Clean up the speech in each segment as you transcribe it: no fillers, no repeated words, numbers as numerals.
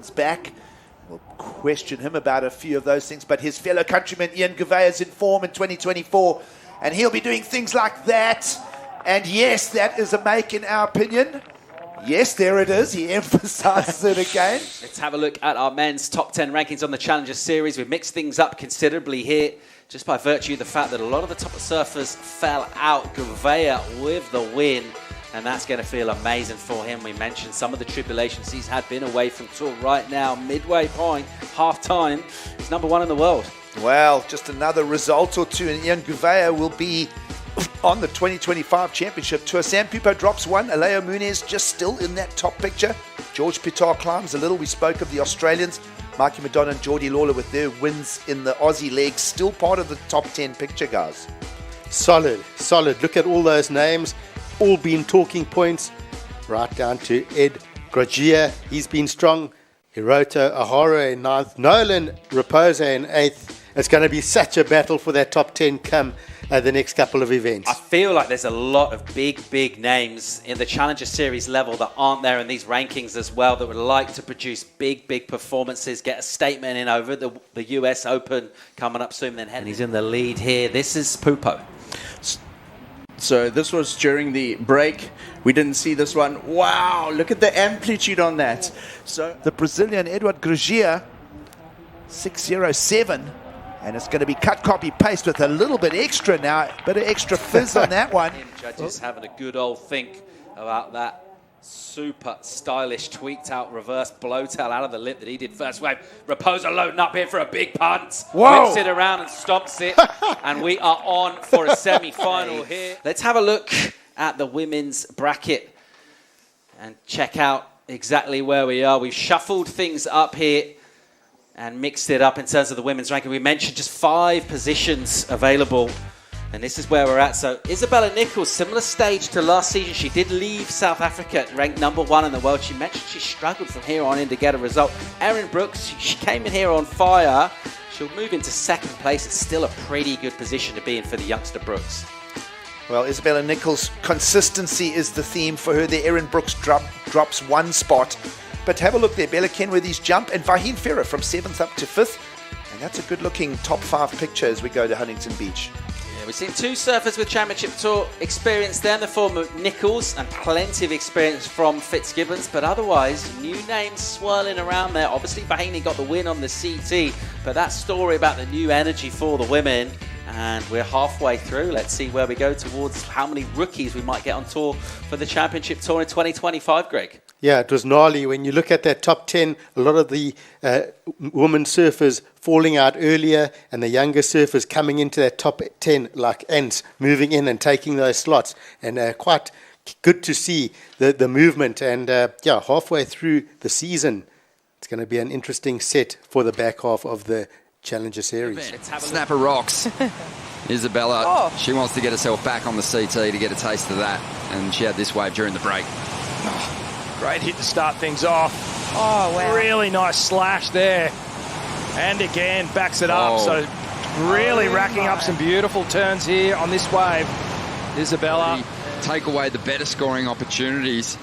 bounce back. We'll question him about a few of those things, but his fellow countryman Ian Gouveia is in form in 2024, and he'll be doing things like that. And yes, that is a make in our opinion. Yes, there it is. He emphasizes it again. Let's have a look at our men's top 10 rankings on the Challenger Series. We've mixed things up considerably here, just by virtue of the fact that a lot of the top surfers fell out. Gouveia with the win, and that's going to feel amazing for him. We mentioned some of the tribulations he's had, been away from tour. Right now, midway point, half-time, he's number 1 in the world. Well, just another result or two, and Ian Gouveia will be on the 2025 Championship Tour. Sam Pipo drops 1. Aleo Muniz just still in that top picture. George Pittar climbs a little. We spoke of the Australians. Mikey Madonna and Geordie Lawler with their wins in the Aussie legs. Still part of the top 10 picture, guys. Solid. Look at all those names. All been talking points. Right down to Ed Gragia. He's been strong. Hiroto Ahara in 9th. Nolan Raposa in 8th. It's going to be such a battle for that top 10 come the next couple of events. I feel like there's a lot of big names in the Challenger Series level that aren't there in these rankings as well, that would like to produce big performances, get a statement in over the US Open coming up soon. Then he's in the lead here. This is Pupo. So this was during the break. We didn't see this one. Wow, look at the amplitude on that. So the Brazilian Edward Gragia, 607. And it's going to be cut, copy, paste with a little bit extra now. A bit of extra fizz on that one. Judges having a good old think about that super stylish, tweaked out reverse blowtail out of the lip that he did first wave. Raposa loading up here for a big punt. Whoa. Whips it around and stomps it. And we are on for a semi-final here. Let's have a look at the women's bracket and check out exactly where we are. We've shuffled things up here and mixed it up in terms of the women's ranking. We mentioned just 5 positions available, and this is where we're at. So Isabella Nichols, similar stage to last season. She did leave South Africa, ranked number 1 in the world. She mentioned she struggled from here on in to get a result. Erin Brooks, she came in here on fire. She'll move into 2nd place. It's still a pretty good position to be in for the youngster Brooks. Well, Isabella Nichols, consistency is the theme for her. The Erin Brooks drops 1 spot. But have a look there, Bella Kenworthy's jump, and Vaheen Ferrer from 7th up to 5th. And that's a good-looking top 5 picture as we go to Huntington Beach. Yeah, we've seen 2 surfers with Championship Tour experience there in the form of Nichols, and plenty of experience from Fitzgibbons. But otherwise, new names swirling around there. Obviously, Vaheen got the win on the CT, but that story about the new energy for the women. And we're halfway through. Let's see where we go towards how many rookies we might get on tour for the Championship Tour in 2025, Greg. Yeah, it was gnarly. When you look at that top 10, a lot of the women surfers falling out earlier and the younger surfers coming into that top 10 like ants, moving in and taking those slots. And quite good to see the movement. And halfway through the season, it's going to be an interesting set for the back half of the Challenger Series. Snapper rocks. Isabella, she wants to get herself back on the CT to get a taste of that. And she had this wave during the break. Great hit to start things off. Oh, wow. Really nice slash there. And again, backs it up. So really racking up some beautiful turns here on this wave. Isabella. Take away the better scoring opportunities.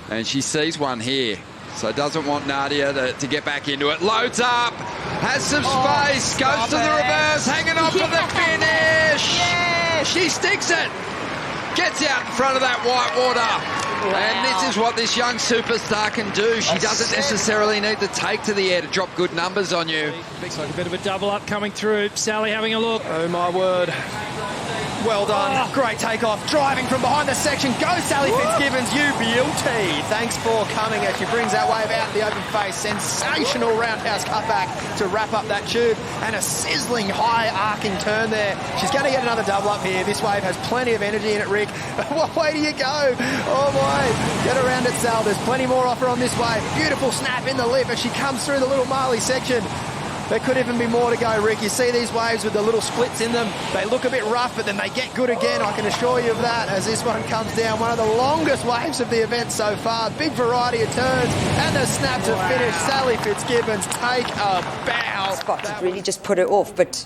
And she sees one here. So doesn't want Nadia to get back into it. Loads up. Has some space. Goes to the reverse. Hanging on for the finish. Yes. She sticks it. Gets out in front of that white water. Wow. And this is what this young superstar can do. She doesn't necessarily need to take to the air to drop good numbers on you. Looks like a bit of a double up coming through. Sally having a look. Oh my word. Well done. Great takeoff. Driving from behind the section. Go Sally Fitzgibbons, you beauty. Thanks for coming as she brings that wave out in the open face. Sensational roundhouse cutback to wrap up that tube. And a sizzling high arcing turn there. She's going to get another double up here. This wave has plenty of energy in it, Rick. What way do you go? Oh boy. Get around it, Sal. There's plenty more offer on this wave. Beautiful snap in the lip as she comes through the little Marley section. There could even be more to go, Rick. You see these waves with the little splits in them. They look a bit rough, but then they get good again. I can assure you of that as this one comes down. One of the longest waves of the event so far. Big variety of turns and the snap to finish. Sally Fitzgibbons take a bow. Spot to really just put her off, but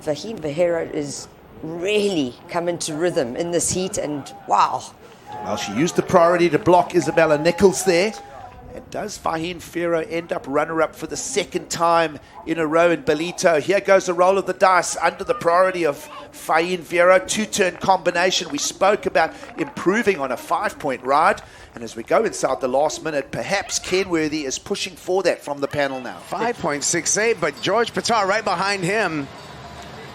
Vaheen Ferrer is really coming to rhythm in this heat, and wow. Well, she used the priority to block Isabella Nichols there. And does Fahim Ferro end up runner-up for the second time in a row in Belito? Here goes the roll of the dice under the priority of Fahim Ferro. Two-turn combination. We spoke about improving on a 5-point ride. And as we go inside the last minute, perhaps Kenworthy is pushing for that from the panel now. 5.68, but George Pitar right behind him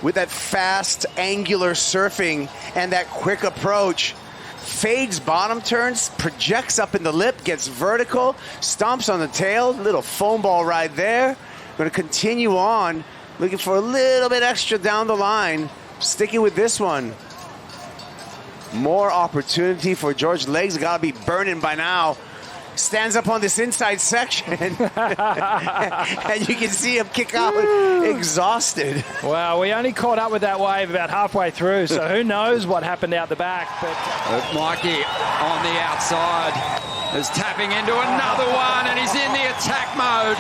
with that fast, angular surfing and that quick approach. Fades bottom turns, projects up in the lip, gets vertical, stomps on the tail, little foam ball ride there. Going to continue on, looking for a little bit extra down the line, sticking with this one. More opportunity for George. Legs got to be burning by now. Stands up on this inside section, and you can see him kick out exhausted. Well, we only caught up with that wave about halfway through, so who knows what happened out the back. But Mikey on the outside is tapping into another one, and he's in the attack mode.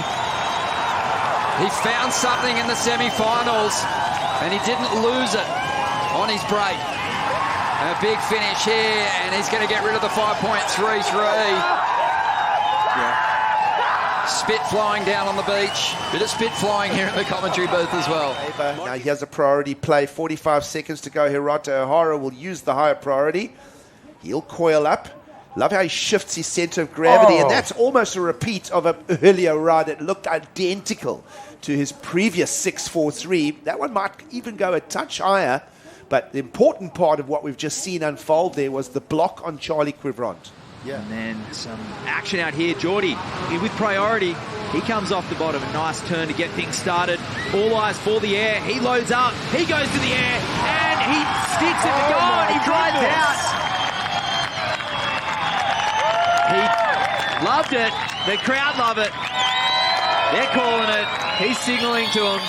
He found something in the semi-finals, and he didn't lose it on his break. A big finish here, and he's going to get rid of the 5.33. Spit flying down on the beach. Bit of spit flying here in the commentary booth as well. Now he has a priority play. 45 seconds to go. Hirata O'Hara will use the higher priority. He'll coil up. Love how he shifts his center of gravity. And that's almost a repeat of an earlier ride that looked identical to his previous 6.43. That one might even go a touch higher. But the important part of what we've just seen unfold there was the block on Charlie Quivrant. Yeah. And then some action out here. Geordie with priority. He comes off the bottom. A nice turn to get things started. All eyes for the air. He loads up. He goes to the air. And he sticks it to go. And he rides out. He loved it. The crowd love it. They're calling it. He's signaling to him.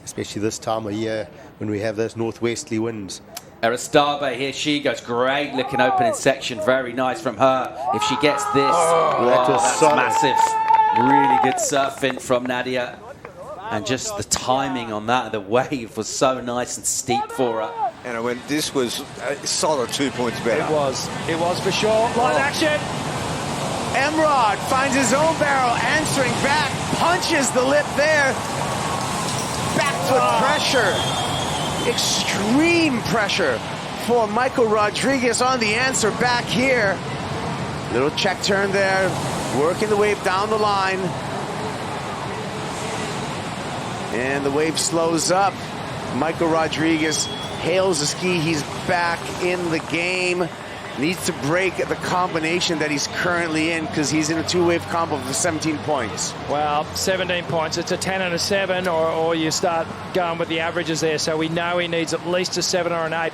Especially this time of year when we have those northwesterly winds. Aristabe, here she goes. Great looking opening section. Very nice from her. If she gets this, wow, that's massive. Really good surfing from Nadia. And just the timing on that, the wave was so nice and steep for her. And this was a solid 2 points better. It was for sure. Line action. Emrod finds his own barrel, answering back, punches the lip there. Back foot pressure. Extreme pressure for Michael Rodriguez on the answer back here. Little check turn there, working the wave down the line. And the wave slows up. Michael Rodriguez hails the ski. He's back in the game. Needs to break the combination that he's currently in because he's in a two-wave combo for 17 points. Well, 17 points. It's a 10 and a 7, or you start going with the averages there. So we know he needs at least a 7 or an 8.